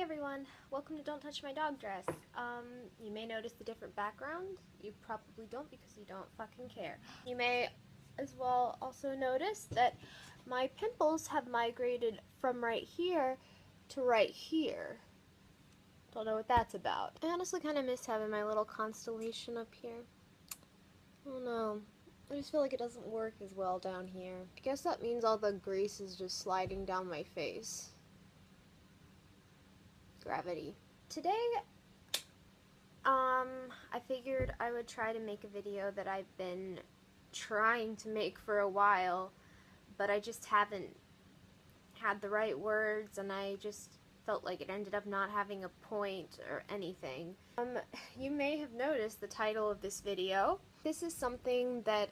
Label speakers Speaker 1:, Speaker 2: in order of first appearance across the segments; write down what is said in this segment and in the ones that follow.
Speaker 1: everyone, welcome to Don't Touch My Dog Dress. You may notice the different background. You probably don't because you don't fucking care. You may as well also notice that my pimples have migrated from right here to right here. Don't know what that's about. I honestly kind of miss having my little constellation up here. Oh no. I just feel like it doesn't work as well down here. I guess that means all the grease is just sliding down my face. Gravity. Today, I figured I would try to make a video that I've been trying to make for a while, but I just haven't had the right words, and I just felt like it ended up not having a point or anything. You may have noticed the title of this video. This is something that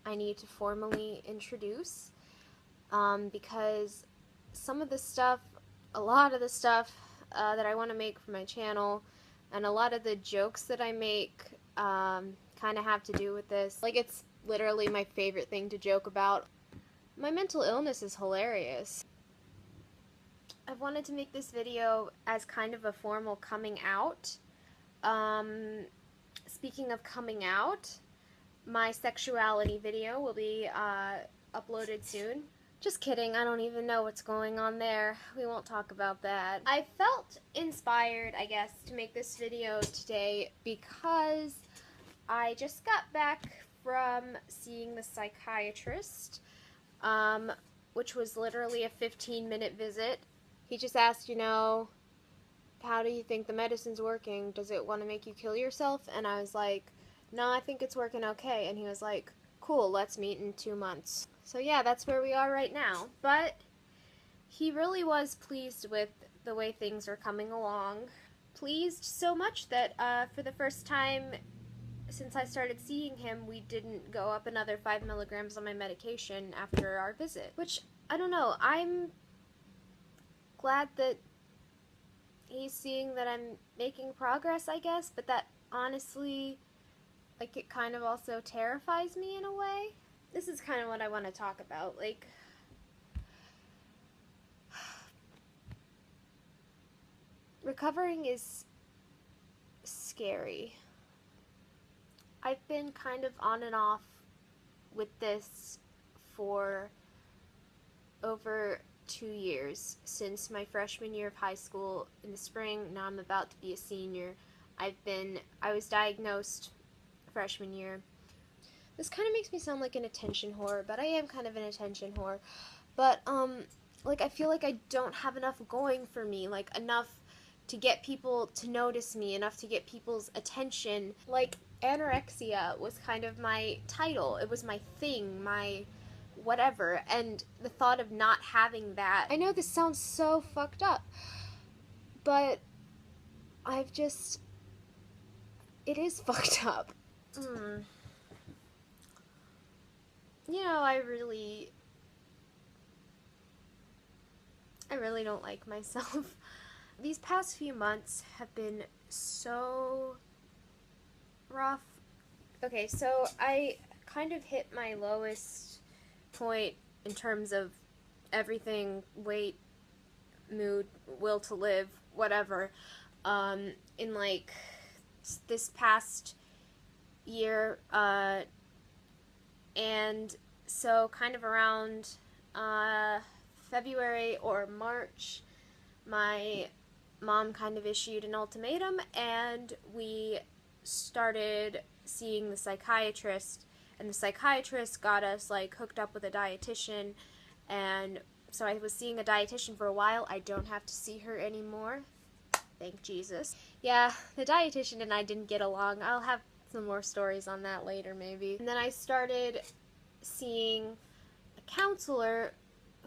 Speaker 1: I need to formally introduce, because some of the stuff, a lot of the stuff that I want to make for my channel, and a lot of the jokes that I make kind of have to do with this. Like, it's literally my favorite thing to joke about. My mental illness is hilarious. I've wanted to make this video as kind of a formal coming out. Speaking of coming out, my sexuality video will be uploaded soon. Just kidding, I don't even know what's going on there. We won't talk about that. I felt inspired, I guess, to make this video today because I just got back from seeing the psychiatrist, which was literally a 15-minute visit. He just asked, how do you think the medicine's working? Does it want to make you kill yourself? And I was like, no, I think it's working okay. And he was like, cool, let's meet in 2 months. So yeah, that's where we are right now. But he really was pleased with the way things are coming along. Pleased so much that for the first time since I started seeing him, we didn't go up another 5 milligrams on my medication after our visit. Which, I don't know, I'm glad that he's seeing that I'm making progress, I guess, but that honestly, like, it kind of also terrifies me in a way. This is kind of what I want to talk about, like, recovering is scary. I've been kind of on and off with this for over 2 years, since my freshman year of high school in the spring. Now I'm about to be a senior. I was diagnosed freshman year. This kind of makes me sound like an attention whore, but I am kind of an attention whore. But, like, I feel like I don't have enough going for me, like, enough to get people to notice me, enough to get people's attention. Like, anorexia was kind of my title. It was my thing, my whatever, and the thought of not having that, I know this sounds so fucked up, but it is fucked up. I really don't like myself. These past few months have been so rough. Okay, so I kind of hit my lowest point in terms of everything: weight, mood, will to live, whatever, in like this past year, and so kind of around February or March, my mom kind of issued an ultimatum, and we started seeing the psychiatrist, and the psychiatrist got us, like, hooked up with a dietitian, and so I was seeing a dietitian for a while. I don't have to see her anymore. Thank Jesus. Yeah, the dietitian and I didn't get along. I'll have some more stories on that later, maybe. And then I started seeing a counselor,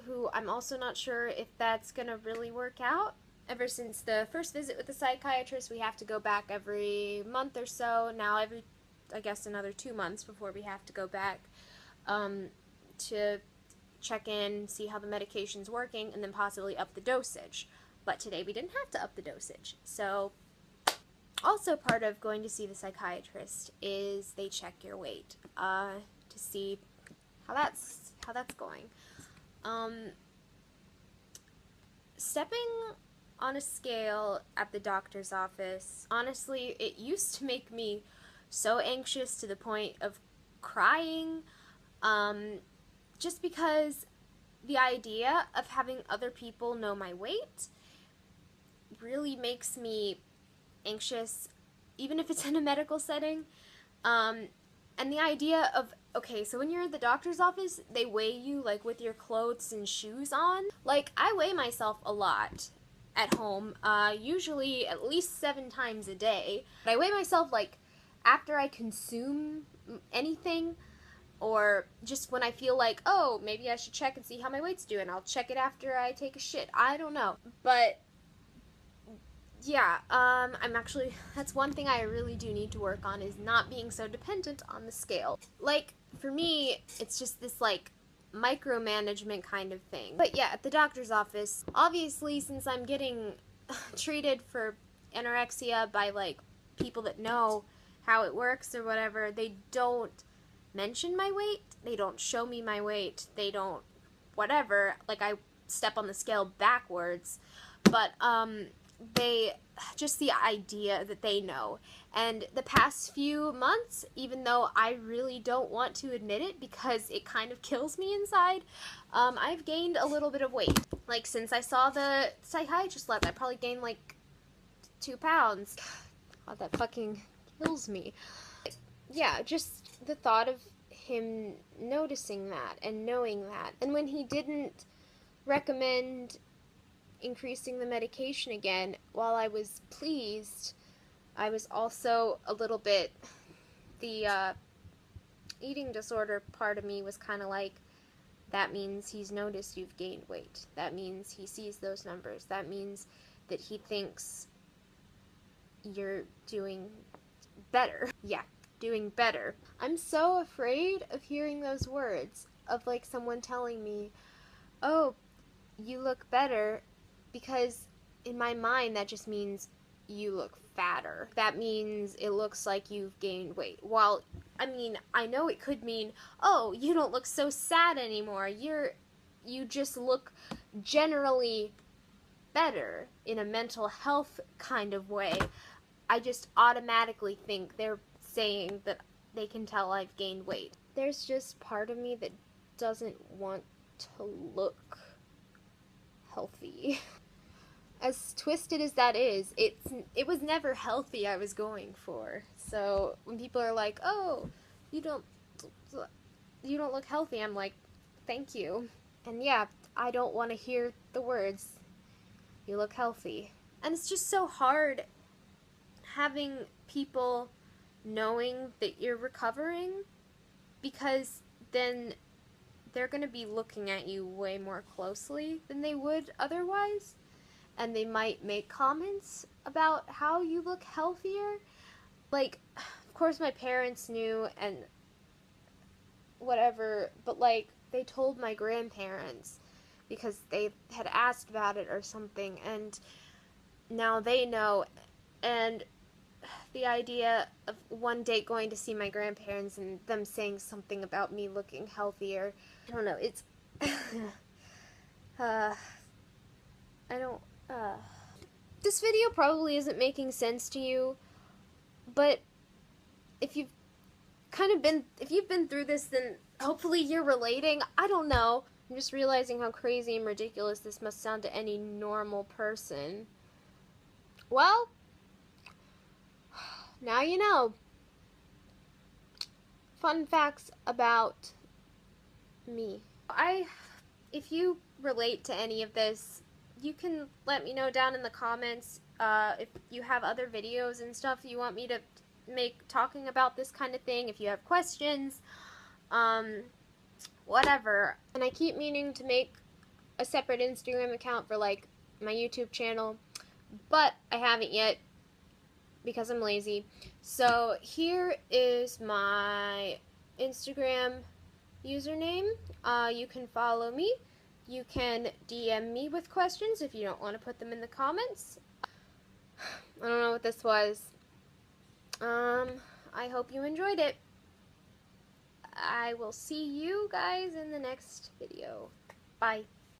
Speaker 1: who I'm also not sure if that's gonna really work out. Ever since the first visit with the psychiatrist, we have to go back every month or so. Now I guess another 2 months before we have to go back to check in, see how the medication's working, and then possibly up the dosage. But today we didn't have to up the dosage. So also part of going to see the psychiatrist is they check your weight to see how that's going. Stepping on a scale at the doctor's office. Honestly, it used to make me so anxious to the point of crying, just because the idea of having other people know my weight really makes me anxious, even if it's in a medical setting. And the idea of, okay, so when you're at the doctor's office, they weigh you, like, with your clothes and shoes on. Like, I weigh myself a lot at home, usually at least 7 times a day. But I weigh myself, like, after I consume anything, or just when I feel like, oh, maybe I should check and see how my weight's doing. I'll check it after I take a shit. I don't know. But yeah, that's one thing I really do need to work on, is not being so dependent on the scale. Like, for me, it's just this, like, micromanagement kind of thing. But yeah, at the doctor's office, obviously, since I'm getting treated for anorexia by, like, people that know how it works or whatever, they don't mention my weight, they don't show me my weight, they don't whatever, like, I step on the scale backwards, but, they, just the idea that they know. And the past few months, even though I really don't want to admit it because it kind of kills me inside, I've gained a little bit of weight. Like, since I saw the psychiatrist last, I probably gained like 2 pounds. God, that fucking kills me. Yeah, just the thought of him noticing that and knowing that. And when he didn't recommend increasing the medication again, while I was pleased, I was also a little bit, the eating disorder part of me was kind of like, that means he's noticed you've gained weight. That means he sees those numbers. That means that he thinks you're doing better. Yeah, doing better. I'm so afraid of hearing those words, of like someone telling me, oh, you look better, because in my mind that just means you look fatter. That means it looks like you've gained weight. While, I mean, I know it could mean, oh, you don't look so sad anymore. You just look generally better in a mental health kind of way. I just automatically think they're saying that they can tell I've gained weight. There's just part of me that doesn't want to look healthy. As twisted as that is, it was never healthy I was going for. So when people are like, oh, you don't look healthy, I'm like, thank you. And yeah, I don't want to hear the words, you look healthy. And it's just so hard having people knowing that you're recovering, because then they're going to be looking at you way more closely than they would otherwise. And they might make comments about how you look healthier. Like, of course my parents knew and whatever, but like, they told my grandparents because they had asked about it or something, and now they know. And the idea of one day going to see my grandparents and them saying something about me looking healthier, I don't know, it's this video probably isn't making sense to you, but if you've been through this, then hopefully you're relating. I don't know. I'm just realizing how crazy and ridiculous this must sound to any normal person. Well, now you know. Fun facts about me. If you relate to any of this, you can let me know down in the comments if you have other videos and stuff you want me to make talking about this kind of thing, if you have questions, whatever. And I keep meaning to make a separate Instagram account for like my YouTube channel, but I haven't yet because I'm lazy. So here is my Instagram username. You can follow me. You can DM me with questions if you don't want to put them in the comments. I don't know what this was. I hope you enjoyed it. I will see you guys in the next video. Bye.